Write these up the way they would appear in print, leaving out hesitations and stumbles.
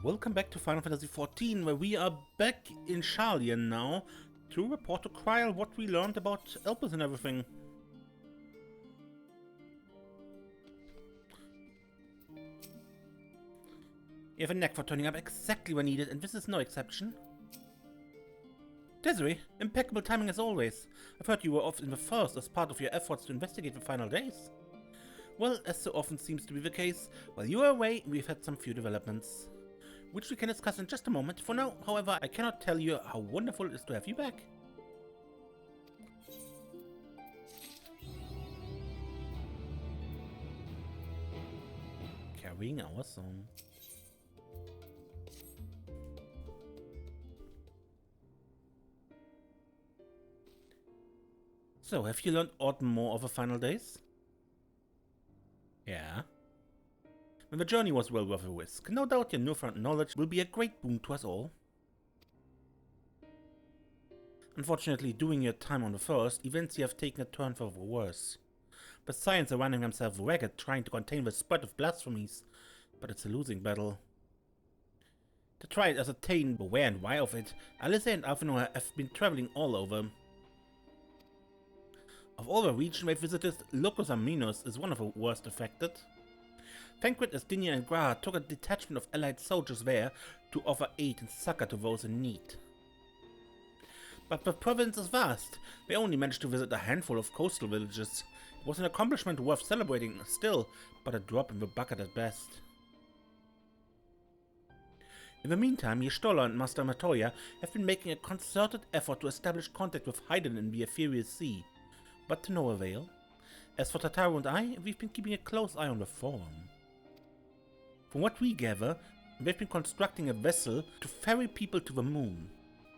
Welcome back to Final Fantasy XIV, where we are back in Sharlayan now to report to Kryl what we learned about Elpis and everything. You have a knack for turning up exactly when needed, and this is no exception. Desiree, impeccable timing as always. I've heard you were off in the first as part of your efforts to investigate the final days. Well, as so often seems to be the case, while you were away, we've had some few developments, which we can discuss in just a moment. For now, however, I cannot tell you how wonderful it is to have you back. Carrying our song. So, have you learned aught more of the final days? Yeah. When the journey was well worth a risk. No doubt your newfound knowledge will be a great boon to us all. Unfortunately, during your time on the first, events have taken a turn for the worse. The Science are running themselves ragged trying to contain the spread of blasphemies, but it's a losing battle. To try to ascertain the where and why of it, Alice and Thavnairian have been traveling all over. Of all the region they've visited, Locus Aminos is one of the worst affected. Thankfully, XIV and Graha took a detachment of allied soldiers there to offer aid and succor to those in need. But the province is vast. They only managed to visit a handful of coastal villages. It was an accomplishment worth celebrating still, but a drop in the bucket at best. In the meantime, Y'shtola and Master Matoya have been making a concerted effort to establish contact with Haydn in the Ethereal Sea, but to no avail. As for Tataru and I, we've been keeping a close eye on the Forum. From what we gather, they've been constructing a vessel to ferry people to the moon.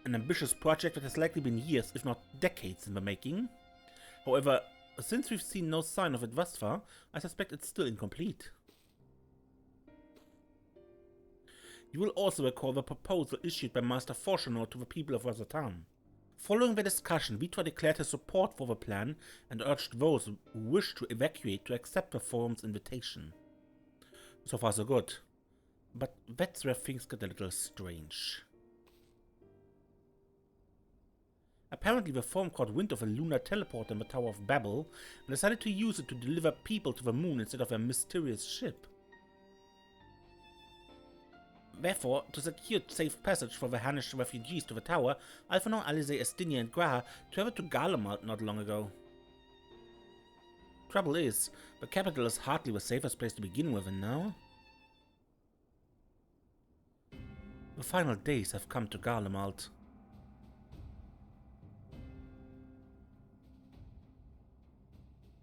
An ambitious project that has likely been years, if not decades, in the making. However, since we've seen no sign of it thus far, I suspect it's still incomplete. You will also recall the proposal issued by Master Fortunato to the people of Rosatan. Following the discussion, Vitra declared his support for the plan and urged those who wish to evacuate to accept the Forum's invitation. So far so good, but that's where things get a little strange. Apparently the Forum caught wind of a lunar teleporter in the Tower of Babil and decided to use it to deliver people to the moon instead of a mysterious ship. Therefore, to secure safe passage for the Hanished refugees to the tower, Alphonse, Alice, XIV and Graha traveled to Garlemald not long ago. Trouble is, the capital is hardly the safest place to begin with, and now the final days have come to Garlemald.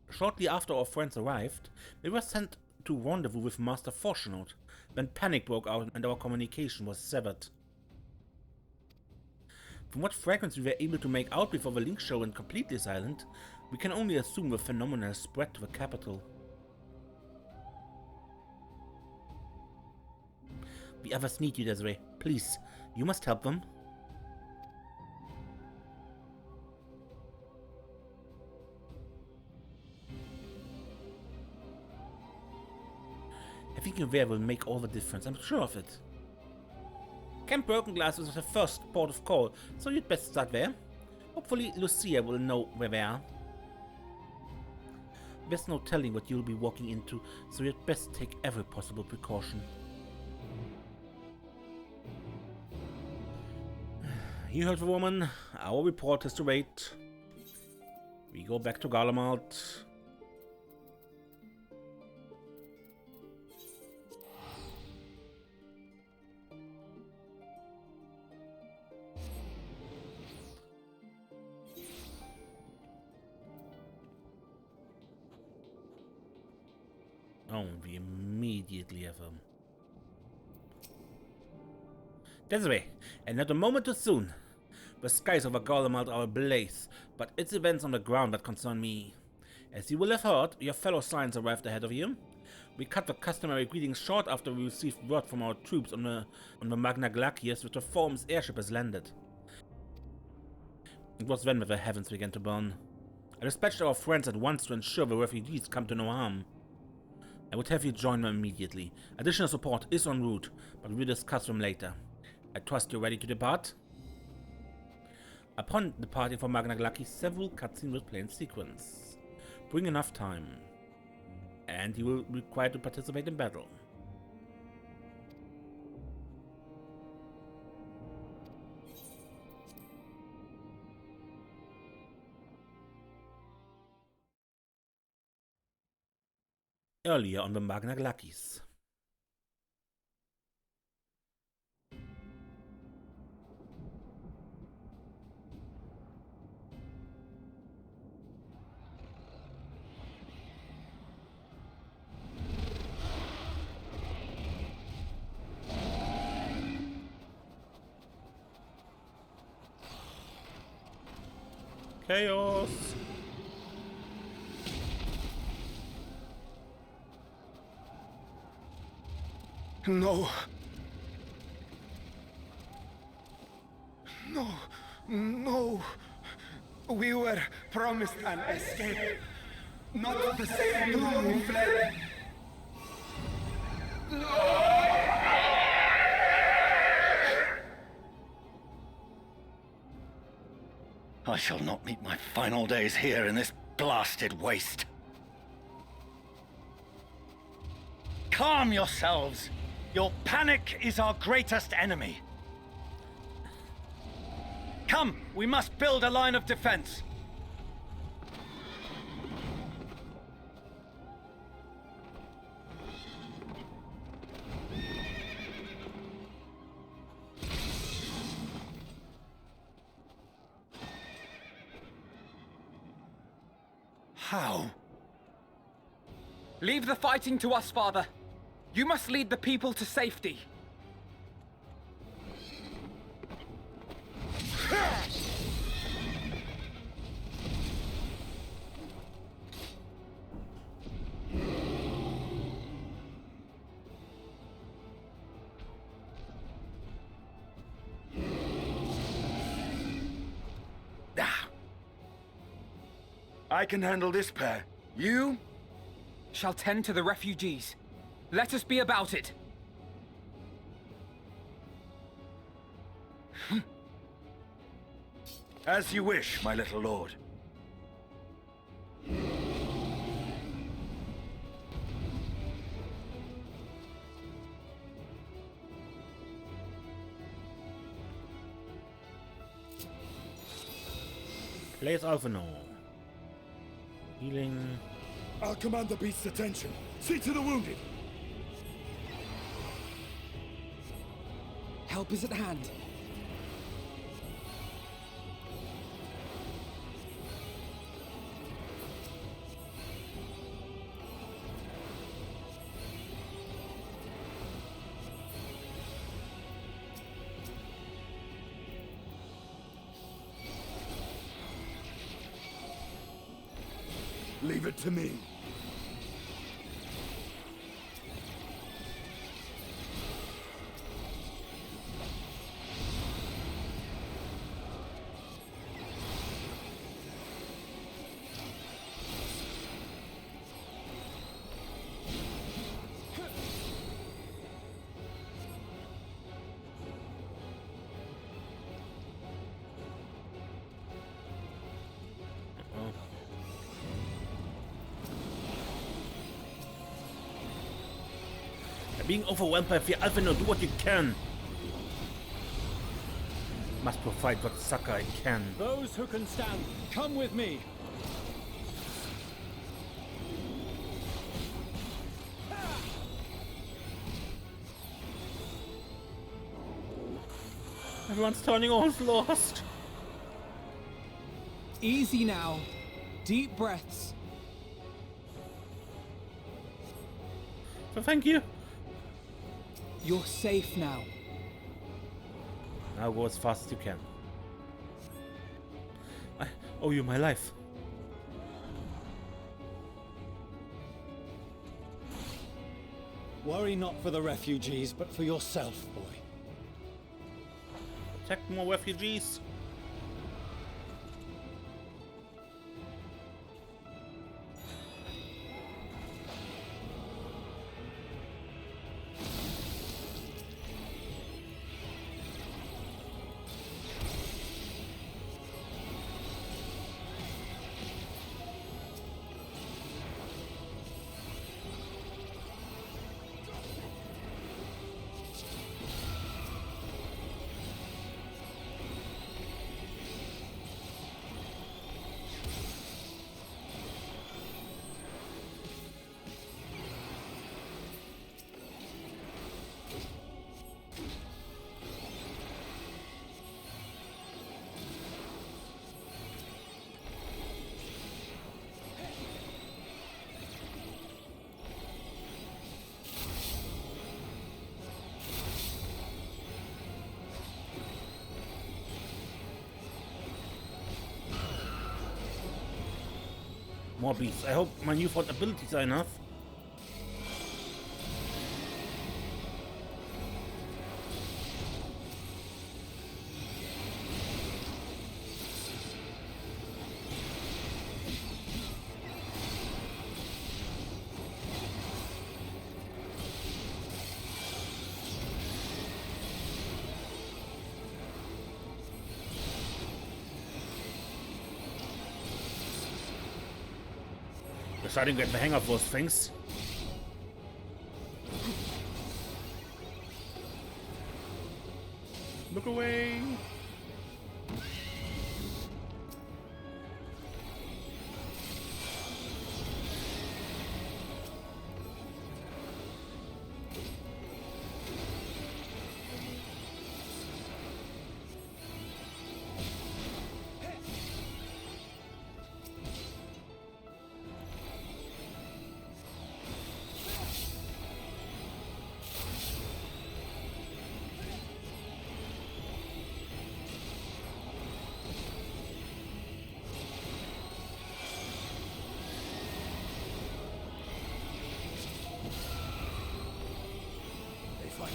Shortly after our friends arrived, they were sent to rendezvous with Master Fortunato, when panic broke out and our communication was severed. From what fragments we were able to make out before the link show went completely silent, we can only assume the phenomenon has spread to the capital. The others need you, Desiree. Please, you must help them. Having you there will make all the difference, I'm sure of it. Camp Broken Glass is the first port of call, so you'd best start there. Hopefully Lucia will know where they are. There's no telling what you'll be walking into, so you'd best take every possible precaution. You heard the woman. Our report has to wait. We go back to Garlemald. Oh, we immediately have him. Desiree, and not a moment too soon. The skies over Garlemald are ablaze, but it's events on the ground that concern me. As you will have heard, your fellow Science arrived ahead of you. We cut the customary greetings short after we received word from our troops on the Magna Glacius that the Forum's airship has landed. It was then that the heavens began to burn. I dispatched our friends at once to ensure the refugees come to no harm. I would have you join them immediately. Additional support is en route, but we'll discuss them later. I trust you're ready to depart? Upon departing from Magna Glaki, several cutscenes will play in sequence. Bring enough time, and you will be required to participate in battle. Earlier on the Magna Glakis. Chaos! No. No. No. We were promised an escape. Not the same doom we fled. I shall not meet my final days here in this blasted waste. Calm yourselves. Your panic is our greatest enemy. Come, we must build a line of defense. How? Leave the fighting to us, Father. You must lead the people to safety. I can handle this pair. You? Shall tend to the refugees. Let us be about it. As you wish, my little lord. Place Alphino. Healing. I'll command the beast's attention. See to the wounded. Help is at hand. Leave it to me. Being overwhelmed by fear, Alphino, do what you can. Must provide what succor I can. Those who can stand, come with me. Everyone's turning off, lost. Easy now. Deep breaths. So thank you. You're safe now. Now go as fast as you can. I owe you my life. Worry not for the refugees, but for yourself, boy. Protect more refugees. More beasts. I hope my newfound abilities are enough. We're starting to get the hang of those things. Look away!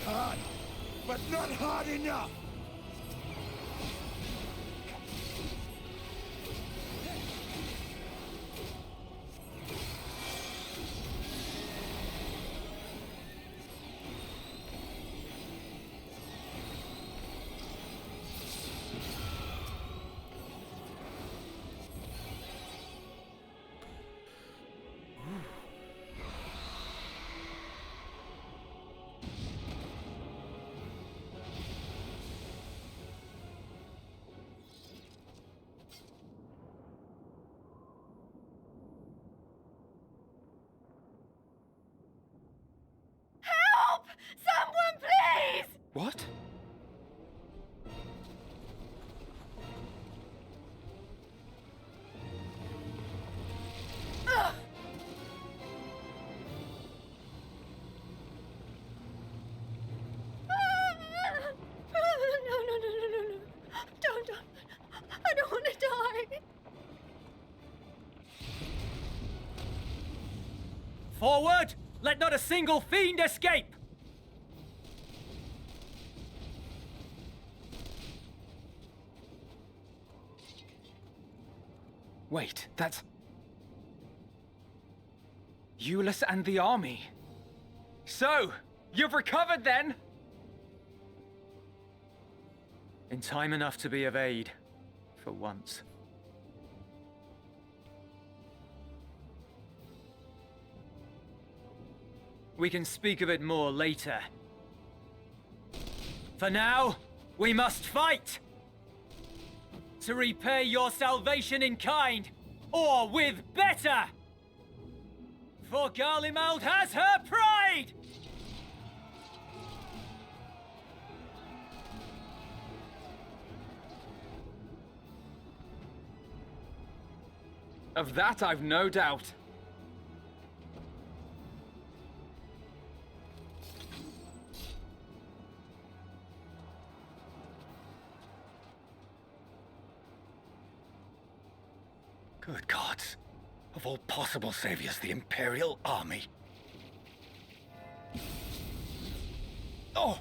Hard, but not hard enough! Someone, please! What? No. Don't. I don't want to die. Forward! Let not a single fiend escape! Wait, that's... Euless and the army. So, you've recovered then? In time enough to be of aid. For once. We can speak of it more later. For now, we must fight! To repay your salvation in kind, or with better! For Garlemald has her pride! Of that I've no doubt. Good gods. Of all possible saviors, the Imperial army. Oh!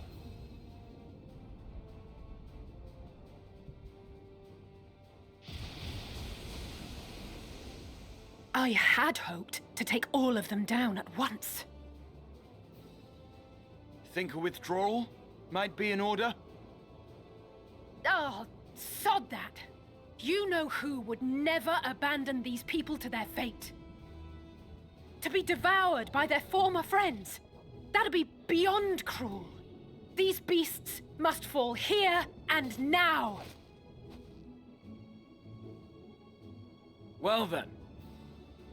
I had hoped to take all of them down at once. Think a withdrawal might be in order? Oh, sod that. You know who would never abandon these people to their fate. To be devoured by their former friends. That'd be beyond cruel. These beasts must fall here and now. Well then,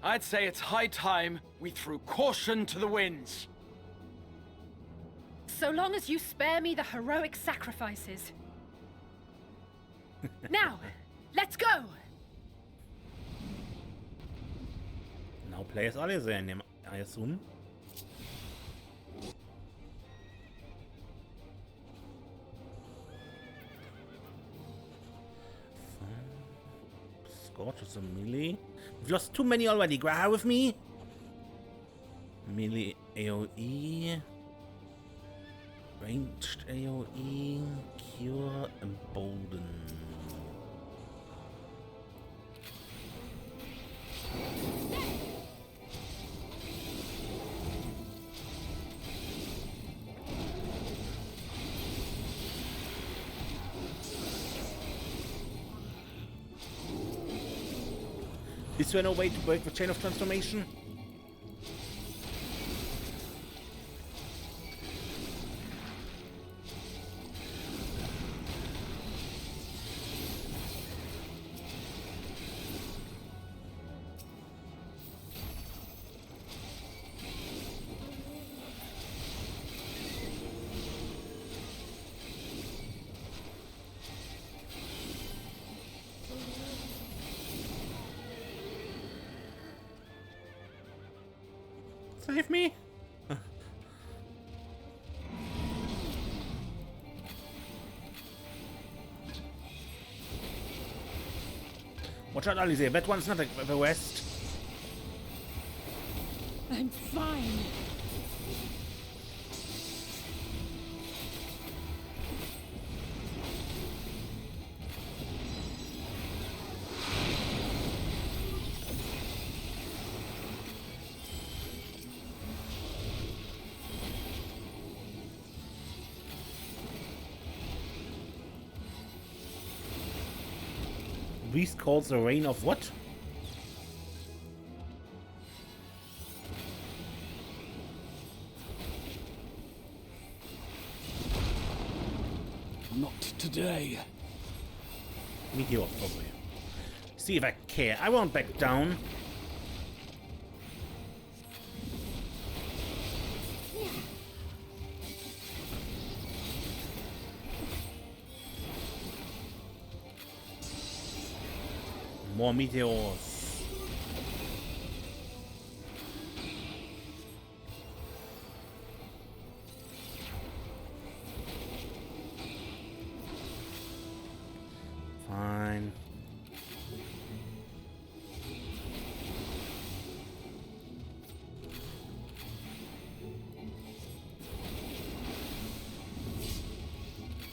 I'd say it's high time we threw caution to the winds. So long as you spare me the heroic sacrifices. Now, let's go! Now players alle sehen, I assume. Scorch is a melee. We've lost too many already. Graha with me. Melee AoE. Ranged AoE. Cure. Embolden. Is there no way to break the chain of transformation? Save me! Watch out, Alize. That one's not the West. I'm fine. Beast calls the reign of what? Not today. Meteor probably. See if I care. I won't back down. More meteors. Fine.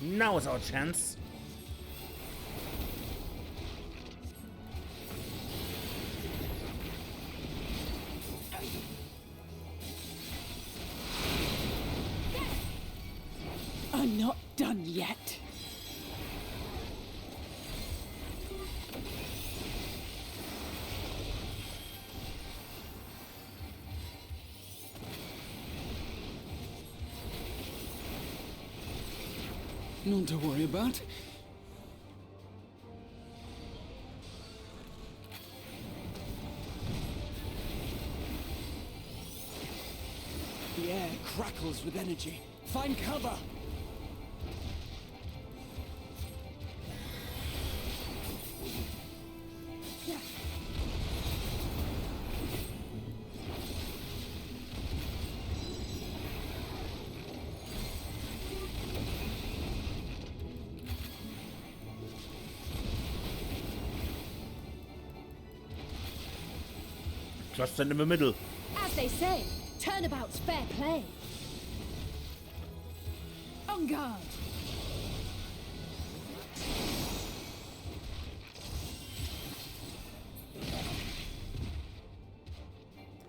Now is our chance. I'm not done yet. None to worry about. The air crackles with energy. Find cover! Just stand in the middle. As they say, turnabout's fair play. On guard.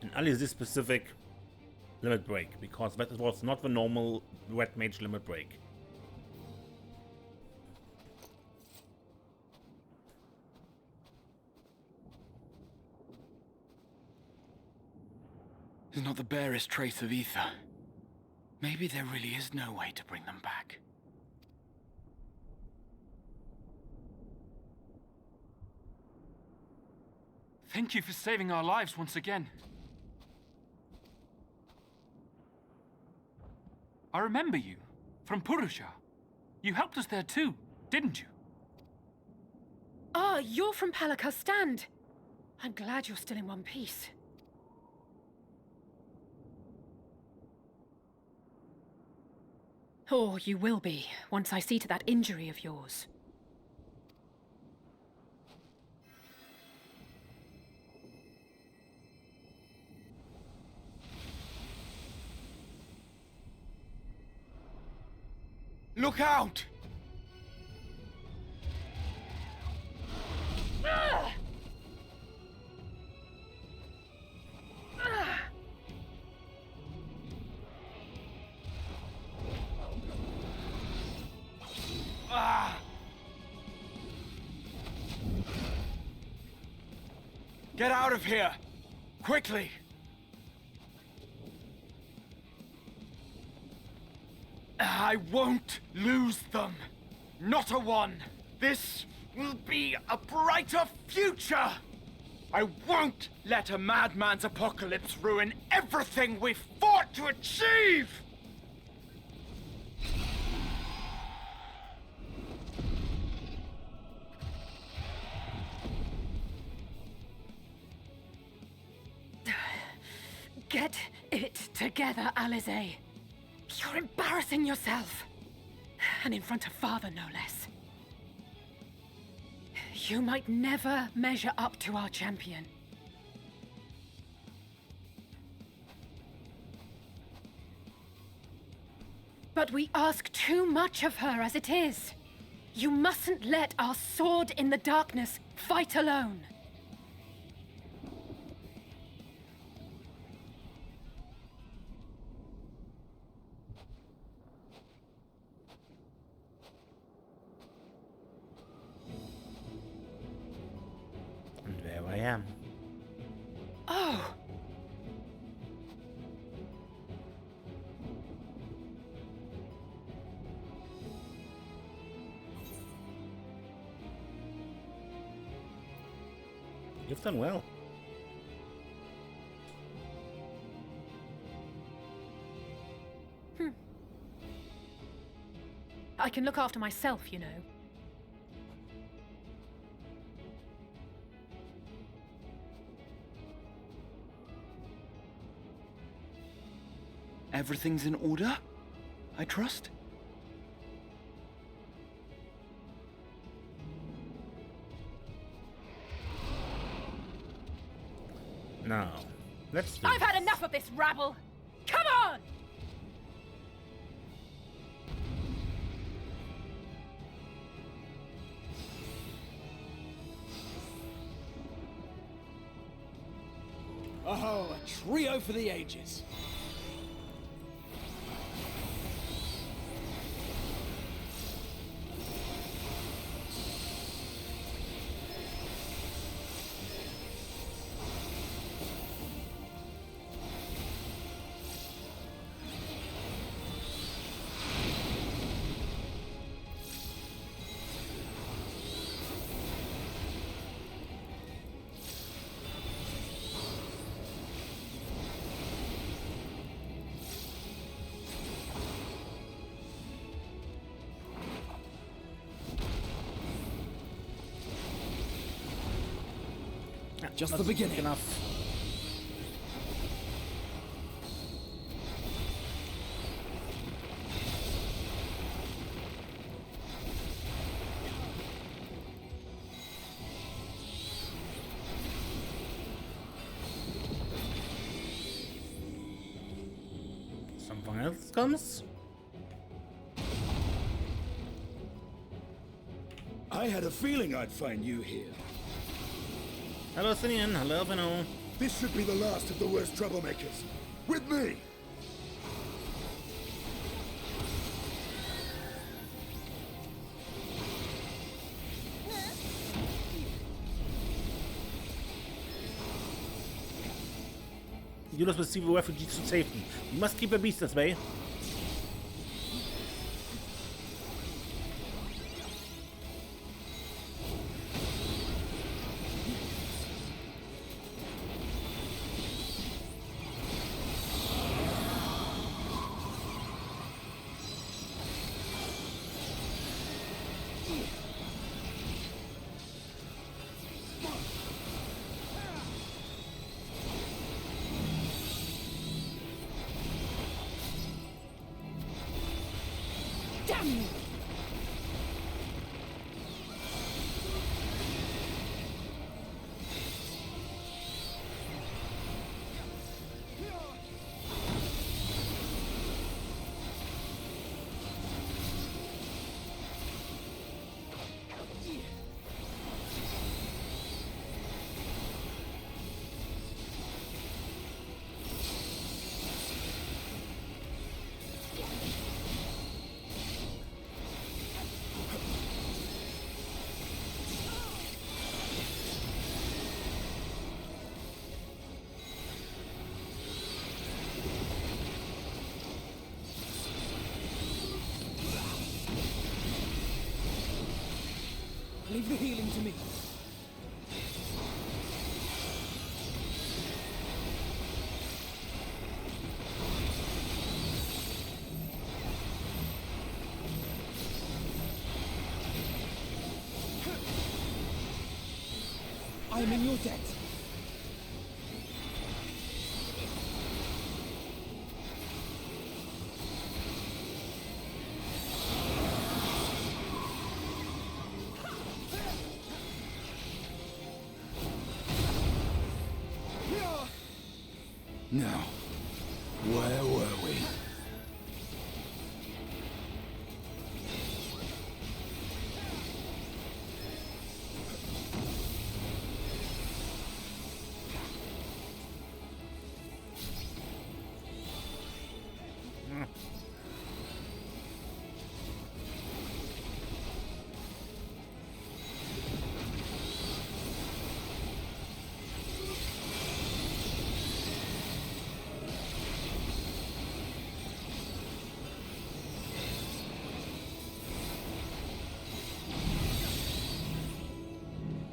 And Ali is this specific limit break, because that was not the normal red mage limit break. There's not the barest trace of ether. Maybe there really is no way to bring them back. Thank you for saving our lives once again. I remember you, from Purusha. You helped us there too, didn't you? Ah, you're from Palaka's stand. I'm glad you're still in one piece. Or you will be, once I see to that injury of yours. Look out! Get out of here! Quickly! I won't lose them. Not a one. This will be a brighter future! I won't let a madman's apocalypse ruin everything we've fought to achieve! Get it together, Alizé. You're embarrassing yourself. And in front of Father, no less. You might never measure up to our champion. But we ask too much of her as it is. You mustn't let our sword in the darkness fight alone. And there I am. Oh! You've done well. I can look after myself, you know. Everything's in order, I trust? Now, let's do I've had enough of this rabble! Come on! Oh, a trio for the ages. Just the beginning. enough. Something else comes? I had a feeling I'd find you here. Hello, Sinian. Hello, Vino. This should be the last of the worst troublemakers. With me! You must receive the refugees to safety. You must keep the beast this way. Damn you! Leave the healing to me. I am in your debt. Now, where were we?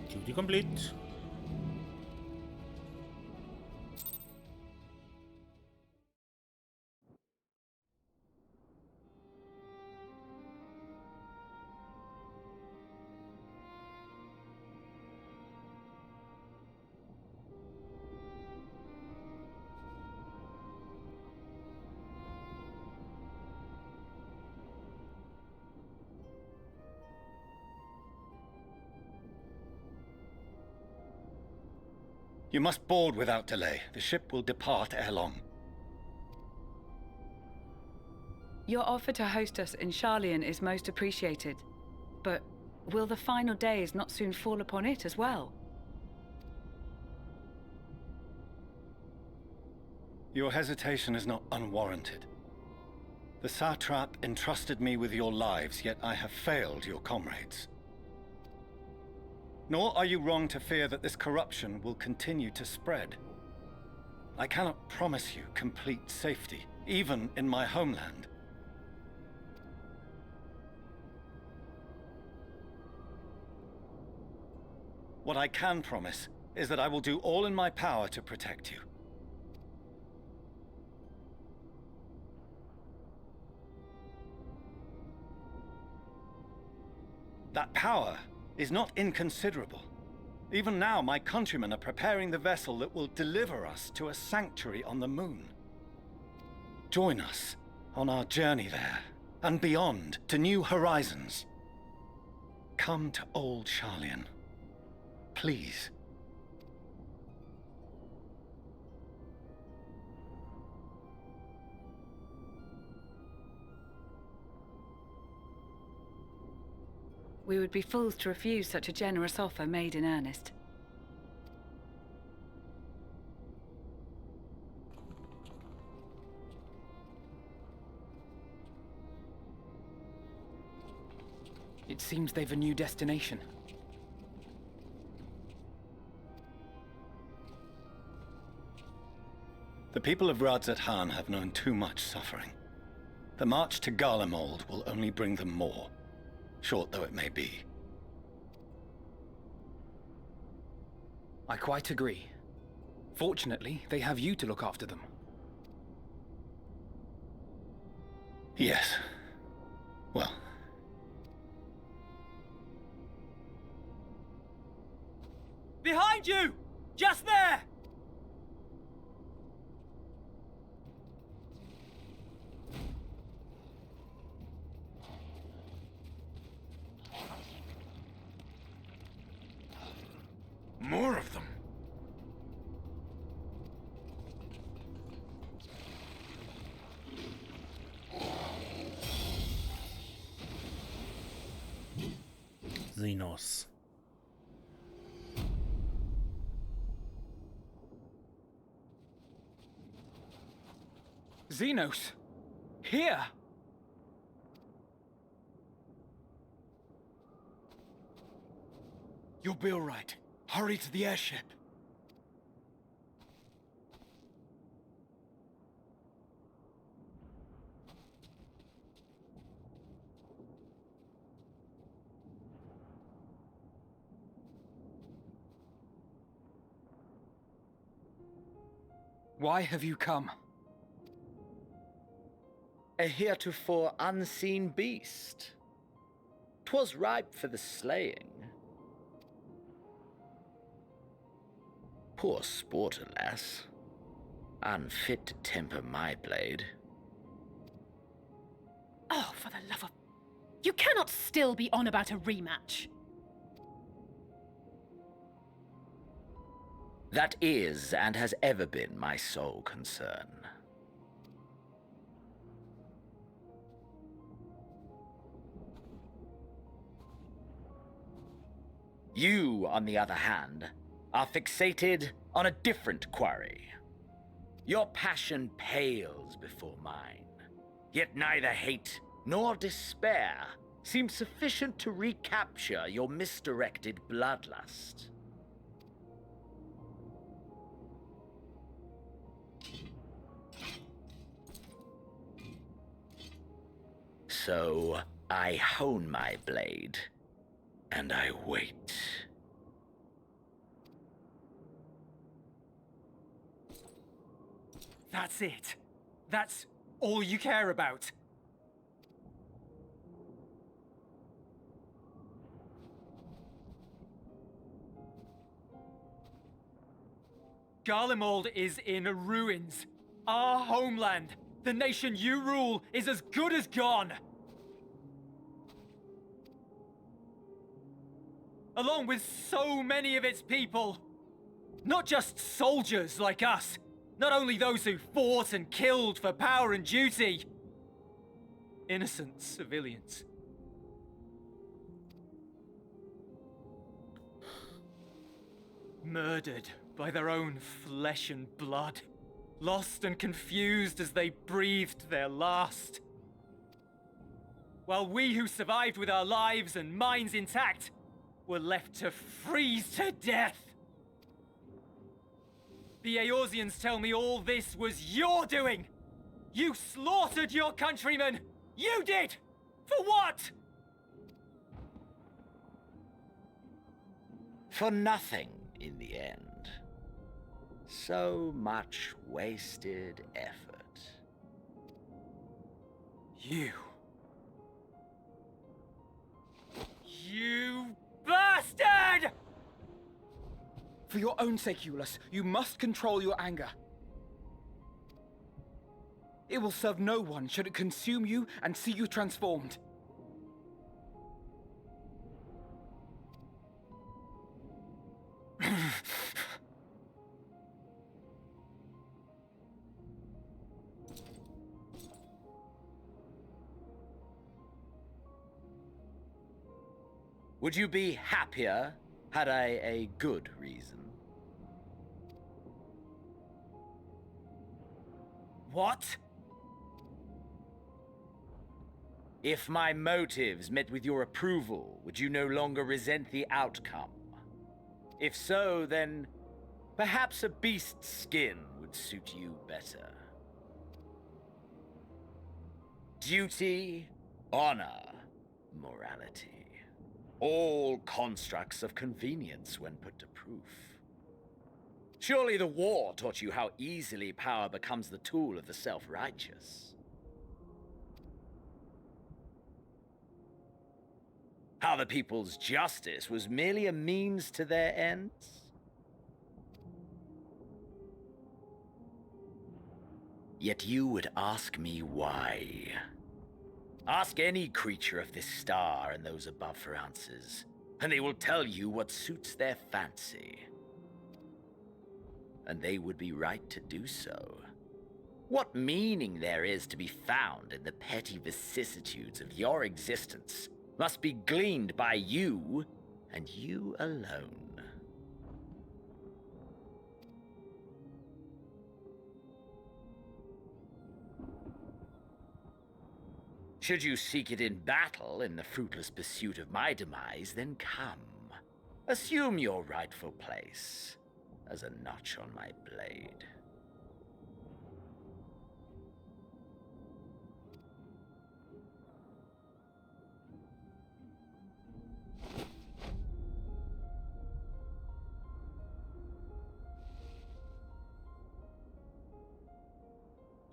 Duty complete. You must board without delay. The ship will depart ere long. Your offer to host us in Sharlayan is most appreciated. But will the final days not soon fall upon it as well? Your hesitation is not unwarranted. The satrap entrusted me with your lives, yet I have failed your comrades. Nor are you wrong to fear that this corruption will continue to spread. I cannot promise you complete safety, even in my homeland. What I can promise is that I will do all in my power to protect you. That power is not inconsiderable. Even now, my countrymen are preparing the vessel that will deliver us to a sanctuary on the moon. Join us on our journey there, and beyond, to new horizons. Come to old Sharlayan. Please. We would be fools to refuse such a generous offer made in earnest. It seems they've a new destination. The people of Radzat-Han have known too much suffering. The march to Garlemald will only bring them more, short though it may be. I quite agree. Fortunately, they have you to look after them. Yes. Well. Behind you! Just there! More of them. Xenos. Xenos! Here! You'll be all right. Hurry to the airship. Why have you come? A heretofore unseen beast. 'Twas ripe for the slaying. Poor sport, alas. Unfit to temper my blade. Oh, for the love of... You cannot still be on about a rematch. That is and has ever been my sole concern. You, on the other hand, are fixated on a different quarry. Your passion pales before mine, yet neither hate nor despair seem sufficient to recapture your misdirected bloodlust. So I hone my blade, and I wait. That's it. That's all you care about. Garlemald is in ruins. Our homeland, the nation you rule, is as good as gone. Along with so many of its people. Not just soldiers like us. Not only those who fought and killed for power and duty. Innocent civilians. Murdered by their own flesh and blood. Lost and confused as they breathed their last. While we who survived with our lives and minds intact were left to freeze to death. The Eorzeans tell me all this was your doing! You slaughtered your countrymen! You did! For what? For nothing, in the end. So much wasted effort. You bastard! For your own sake, Eulus, you must control your anger. It will serve no one should it consume you and see you transformed. Would you be happier had I a good reason? What? If my motives met with your approval, would you no longer resent the outcome? If so, then perhaps a beast's skin would suit you better. Duty, honor, morality. All constructs of convenience when put to proof. Surely the war taught you how easily power becomes the tool of the self-righteous. How the people's justice was merely a means to their ends? Yet you would ask me why. Ask any creature of this star and those above for answers, and they will tell you what suits their fancy. And they would be right to do so. What meaning there is to be found in the petty vicissitudes of your existence must be gleaned by you, and you alone. Should you seek it in battle in the fruitless pursuit of my demise, then come. Assume your rightful place as a notch on my blade.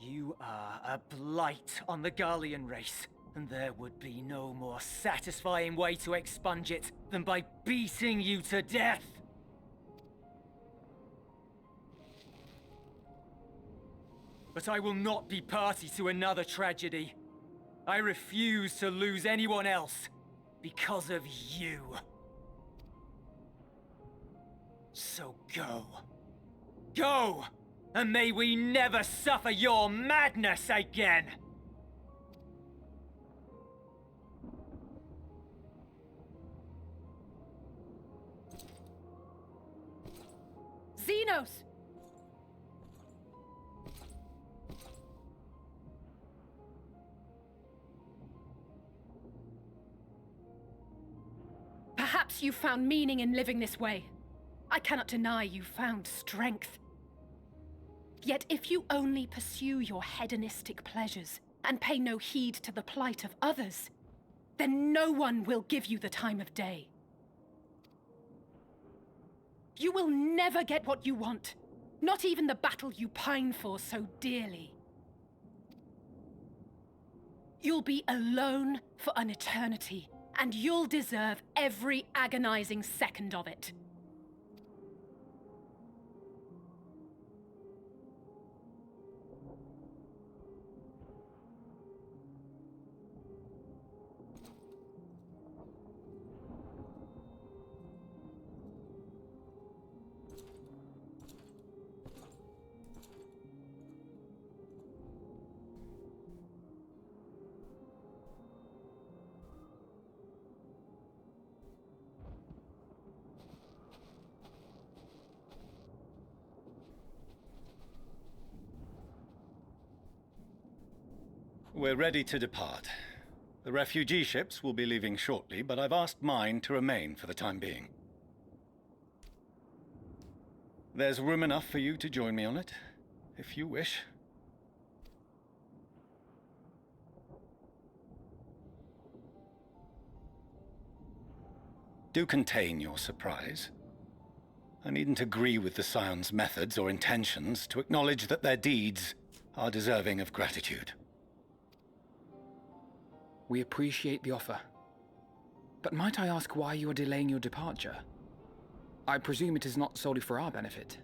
You are a blight on the Garlean race, and there would be no more satisfying way to expunge it than by beating you to death. But I will not be party to another tragedy. I refuse to lose anyone else because of you. So go. Go! And may we never suffer your madness again! Xenos! Perhaps you found meaning in living this way. I cannot deny you found strength. Yet if you only pursue your hedonistic pleasures and pay no heed to the plight of others, then no one will give you the time of day. You will never get what you want, not even the battle you pine for so dearly. You'll be alone for an eternity, and you'll deserve every agonizing second of it. We're ready to depart. The refugee ships will be leaving shortly, but I've asked mine to remain for the time being. There's room enough for you to join me on it, if you wish. Do contain your surprise. I needn't agree with the Scion's methods or intentions to acknowledge that their deeds are deserving of gratitude. We appreciate the offer. But might I ask why you are delaying your departure? I presume it is not solely for our benefit.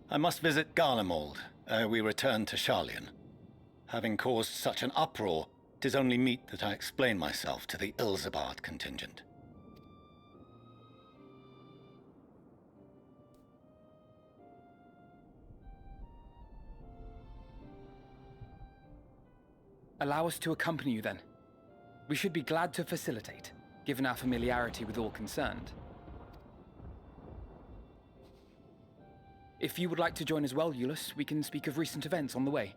I must visit Garlemald ere we return to Sharlayan. Having caused such an uproar, 'tis only meet that I explain myself to the Ilzabard contingent. Allow us to accompany you then. We should be glad to facilitate, given our familiarity with all concerned. If you would like to join as well, Eulus, we can speak of recent events on the way.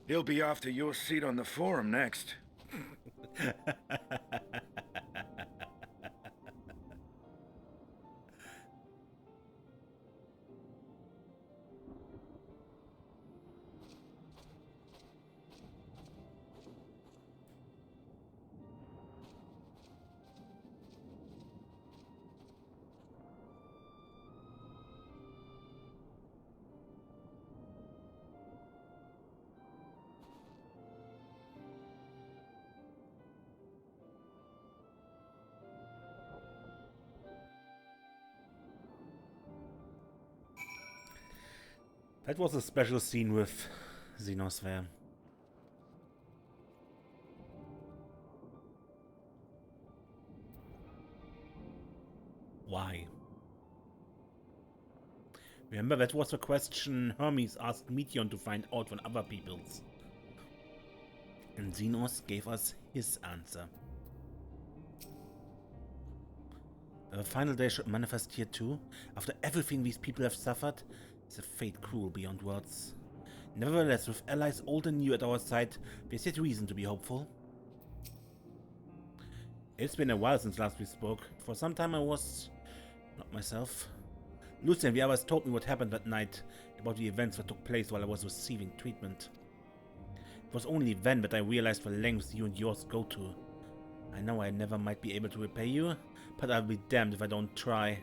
He'll be after your seat on the forum next. That was a special scene with Xenos there. Why? Remember, that was a question Hermes asked Meteon to find out from other peoples. And Xenos gave us his answer. The final day should manifest here too. After everything these people have suffered, it's a fate cruel beyond words. Nevertheless, with allies old and new at our side, there's yet reason to be hopeful. It's been a while since last we spoke. For some time I was not myself. Lucian, the others told me what happened that night, about the events that took place while I was receiving treatment. It was only then that I realized the lengths you and yours go to. I know I never might be able to repay you, but I'll be damned if I don't try.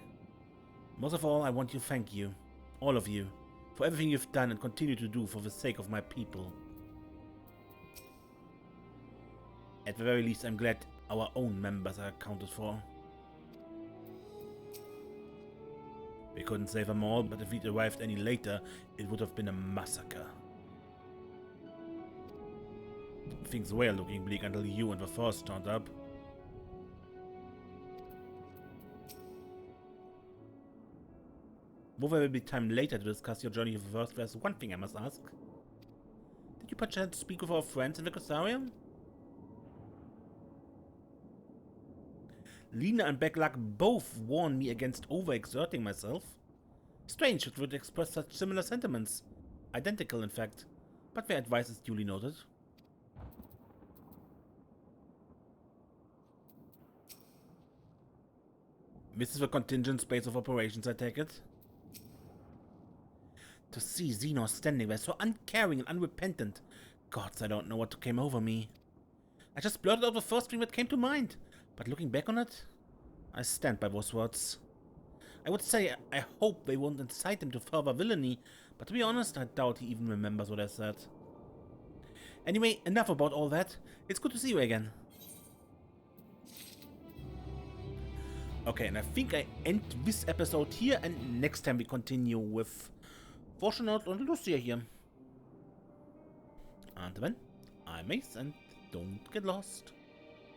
Most of all, I want to thank you, all of you, for everything you've done and continue to do for the sake of my people. At the very least, I'm glad our own members are accounted for. We couldn't save them all, but if we'd arrived any later, it would have been a massacre. Things were looking bleak until you and the First turned up. Though there will be time later to discuss your journey with the First, there's one thing I must ask. Did you perchance speak with our friends in the XIV? Lena and Backlack both warned me against overexerting myself. Strange it would express such similar sentiments. Identical, in fact. But their advice is duly noted. This is the contingent space of operations, I take it. To see Xenos standing there so uncaring and unrepentant. Gods, I don't know what came over me. I just blurted out the first thing that came to mind. But looking back on it, I stand by those words. I would say I hope they won't incite him to further villainy, but to be honest, I doubt he even remembers what I said. Anyway, enough about all that. It's good to see you again. Okay, and I think I end this episode here, and next time we continue with Fortunate and Lucia here. Until then, I'm Ace, and don't get lost.